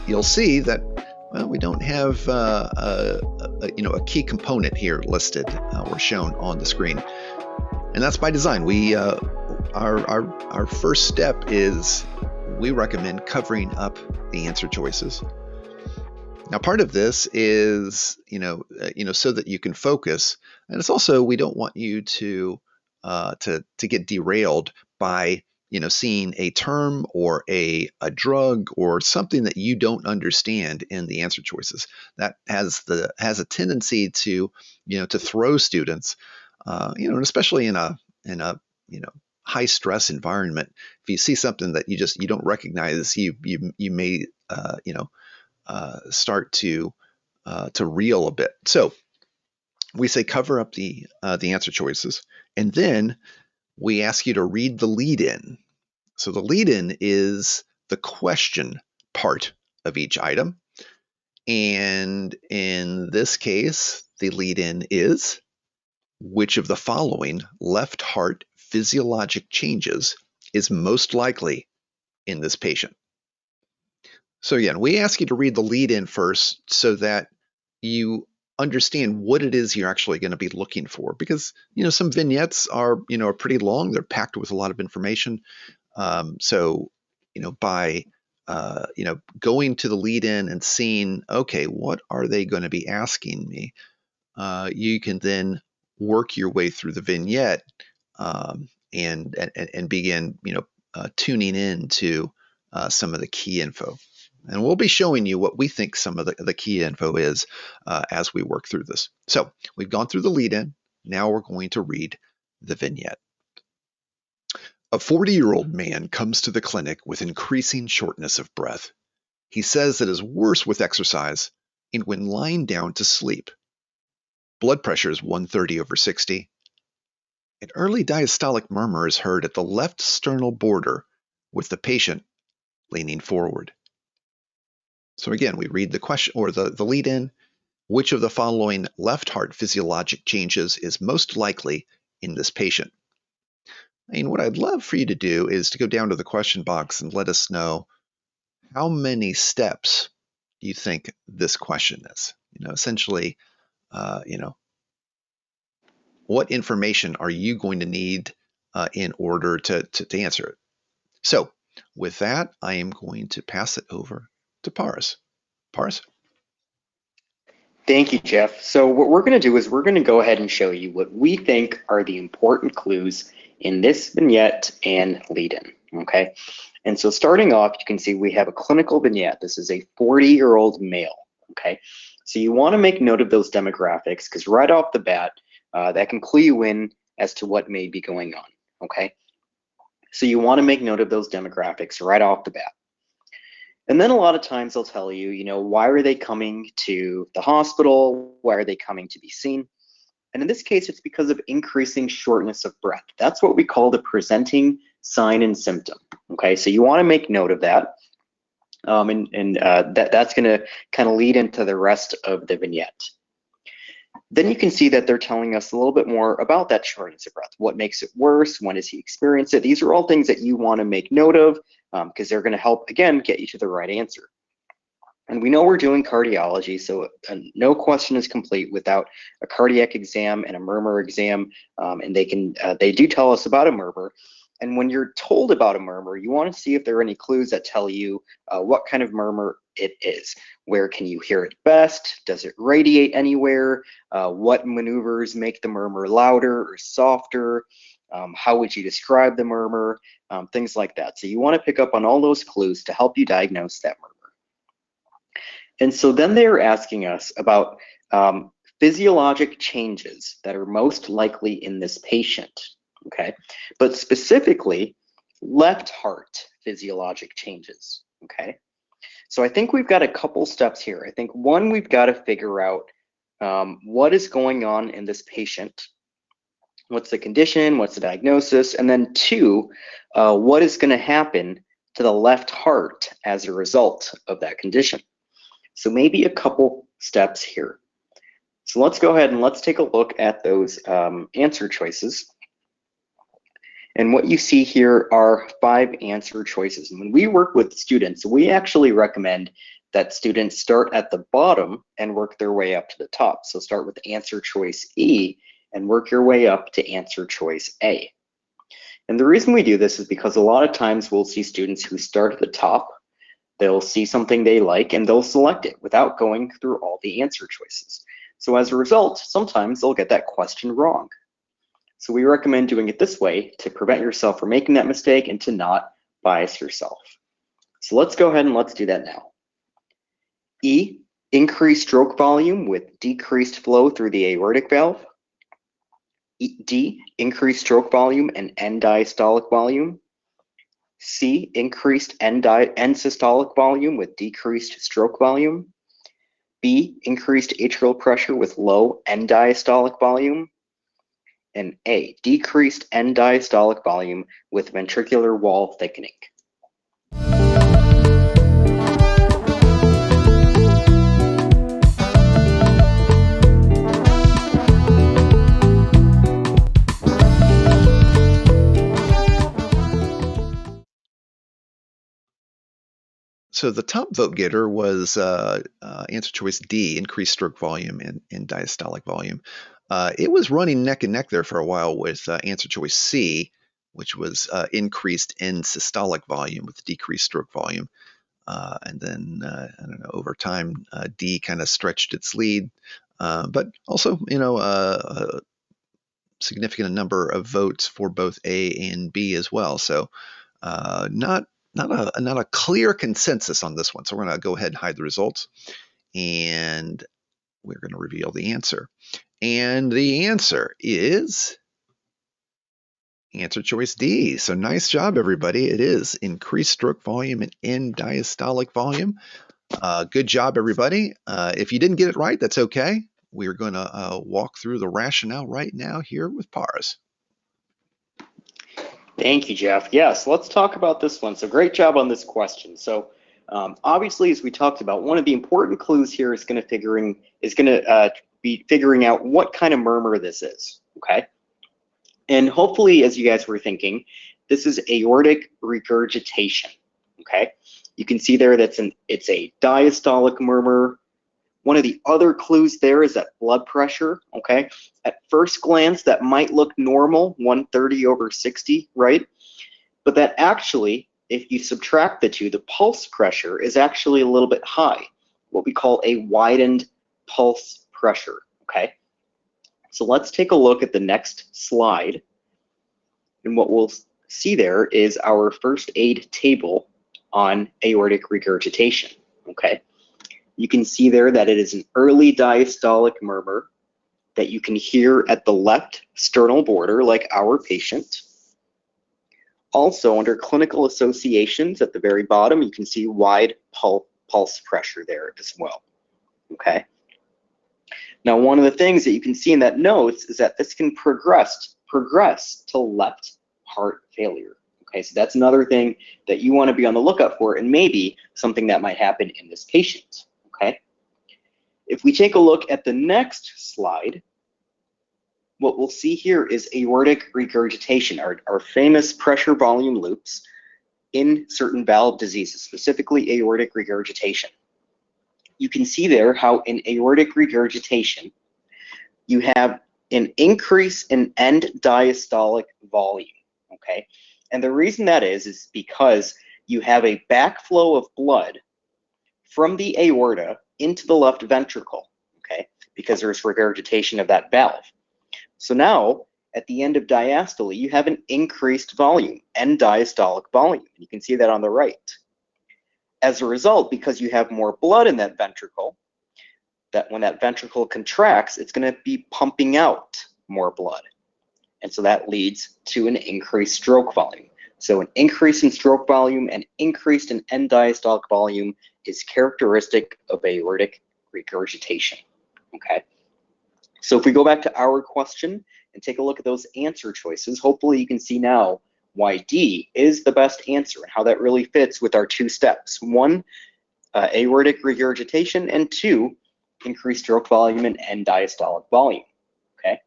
You'll see that, well, we don't have a key component here listed or shown on the screen, and that's by design. We our first step is we recommend covering up the answer choices. Now, part of this is so that you can focus, and it's also we don't want you to get derailed by seeing a term or a drug or something that you don't understand in the answer choices. That has a tendency to to throw students, and especially in a high stress environment. If you see something that you don't recognize, you may start to reel a bit. So we say cover up the answer choices, and then we ask you to read the lead-in. So the lead-in is the question part of each item. And in this case, the lead-in is, which of the following left heart physiologic changes is most likely in this patient? So again, we ask you to read the lead-in first so that you understand what it is you're actually going to be looking for, because some vignettes are pretty long. They're packed with a lot of information. So by going to the lead-in and seeing, okay, what are they going to be asking me, you can then work your way through the vignette and begin tuning in to some of the key info. And we'll be showing you what we think some of the key info is as we work through this. So we've gone through the lead-in. Now we're going to read the vignette. A 40-year-old man comes to the clinic with increasing shortness of breath. He says it is worse with exercise and when lying down to sleep. Blood pressure is 130/60. An early diastolic murmur is heard at the left sternal border with the patient leaning forward. So again, we read the question or the lead-in. Which of the following left heart physiologic changes is most likely in this patient? And what I'd love for you to do is to go down to the question box and let us know how many steps you think this question is. Essentially, what information are you going to need in order to answer it? So with that, I am going to pass it over to Paris. Paris? Thank you, Jeff. So what we're going to do is we're going to go ahead and show you what we think are the important clues in this vignette and lead-in, okay? And so starting off, you can see we have a clinical vignette. This is a 40-year-old male, okay? So you want to make note of those demographics because right off the bat, that can clue you in as to what may be going on, okay? So you want to make note of those demographics right off the bat. And then a lot of times they'll tell you, why are they coming to the hospital? Why are they coming to be seen? And in this case, it's because of increasing shortness of breath. That's what we call the presenting sign and symptom. Okay, so you want to make note of that. That's going to kind of lead into the rest of the vignette. Then you can see that they're telling us a little bit more about that shortness of breath. What makes it worse? When does he experience it? These are all things that you want to make note of because they're going to help, again, get you to the right answer. And we know we're doing cardiology, so no question is complete without a cardiac exam and a murmur exam. And they do tell us about a murmur. And when you're told about a murmur, you want to see if there are any clues that tell you what kind of murmur it is. Where can you hear it best? Does it radiate anywhere? What maneuvers make the murmur louder or softer? How would you describe the murmur? Things like that. So you want to pick up on all those clues to help you diagnose that murmur. And so then they're asking us about physiologic changes that are most likely in this patient. Okay, but specifically left heart physiologic changes. Okay, so I think we've got a couple steps here. I think one, we've got to figure out what is going on in this patient. What's the condition? What's the diagnosis? And then two, what is going to happen to the left heart as a result of that condition? So maybe a couple steps here. So let's go ahead and let's take a look at those answer choices. And what you see here are 5 answer choices. And when we work with students, we actually recommend that students start at the bottom and work their way up to the top. So start with answer choice E and work your way up to answer choice A. And the reason we do this is because a lot of times we'll see students who start at the top, they'll see something they like and they'll select it without going through all the answer choices. So as a result, sometimes they'll get that question wrong. So we recommend doing it this way to prevent yourself from making that mistake and to not bias yourself. So let's go ahead and let's do that now. E, increased stroke volume with decreased flow through the aortic valve. D, increased stroke volume and end diastolic volume. C, increased end systolic volume with decreased stroke volume. B, increased atrial pressure with low end diastolic volume. And A, decreased end diastolic volume with ventricular wall thickening. So the top vote getter was answer choice D, increased stroke volume and diastolic volume. It was running neck and neck there for a while with answer choice C, which was increased end systolic volume with decreased stroke volume. And then, I don't know, over time, D kind of stretched its lead, but also, a significant number of votes for both A and B as well. So not a clear consensus on this one. So we're going to go ahead and hide the results, and we're going to reveal the answer. And the answer is answer choice D. So nice job, everybody. It is increased stroke volume and end diastolic volume. Good job, everybody. If you didn't get it right, that's okay. We're going to walk through the rationale right now here with Paras. Thank you, Jeff. Yes, let's talk about this one. So great job on this question. So obviously, as we talked about, one of the important clues here is going to be figuring out what kind of murmur this is. Okay, and hopefully, as you guys were thinking, this is aortic regurgitation. Okay, you can see there it's a diastolic murmur. One of the other clues there is that blood pressure, okay? At first glance, that might look normal, 130/60, right? But that actually, if you subtract the two, the pulse pressure is actually a little bit high, what we call a widened pulse pressure, okay? So let's take a look at the next slide. And what we'll see there is our first aid table on aortic regurgitation, okay? You can see there that it is an early diastolic murmur that you can hear at the left sternal border, like our patient. Also, under clinical associations at the very bottom, you can see wide pulse pressure there as well. Okay. Now, one of the things that you can see in that notes is that this can progress to left heart failure. Okay, so that's another thing that you want to be on the lookout for, and maybe something that might happen in this patient. Okay. If we take a look at the next slide, what we'll see here is aortic regurgitation, our famous pressure volume loops in certain valve diseases, specifically aortic regurgitation. You can see there how in aortic regurgitation, you have an increase in end diastolic volume, okay? And the reason that is because you have a backflow of blood from the aorta into the left ventricle, okay? Because there's regurgitation of that valve. So now, at the end of diastole, you have an increased volume, end diastolic volume. You can see that on the right. As a result, because you have more blood in that ventricle, that when that ventricle contracts, it's going to be pumping out more blood. And so that leads to an increased stroke volume. So an increase in stroke volume and increase in end diastolic volume is characteristic of aortic regurgitation, okay? So if we go back to our question and take a look at those answer choices, hopefully you can see now why D is the best answer and how that really fits with our 2 steps. 1, aortic regurgitation, and 2, increased stroke volume and end diastolic volume. Okay.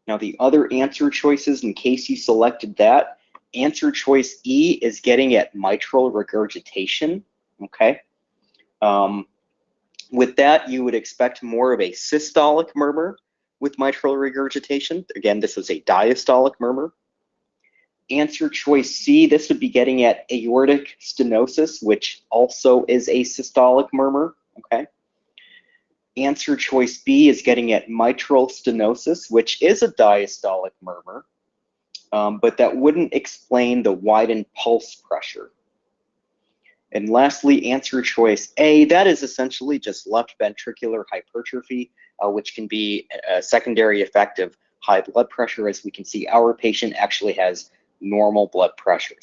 Now the other answer choices, in case you selected that, answer choice E is getting at mitral regurgitation. Okay. With that, you would expect more of a systolic murmur with mitral regurgitation. Again, this was a diastolic murmur. Answer choice C, this would be getting at aortic stenosis, which also is a systolic murmur. Okay. Answer choice B is getting at mitral stenosis, which is a diastolic murmur, but that wouldn't explain the widened pulse pressure. And lastly, answer choice A, that is essentially just left ventricular hypertrophy, which can be a secondary effect of high blood pressure. As we can see, our patient actually has normal blood pressure.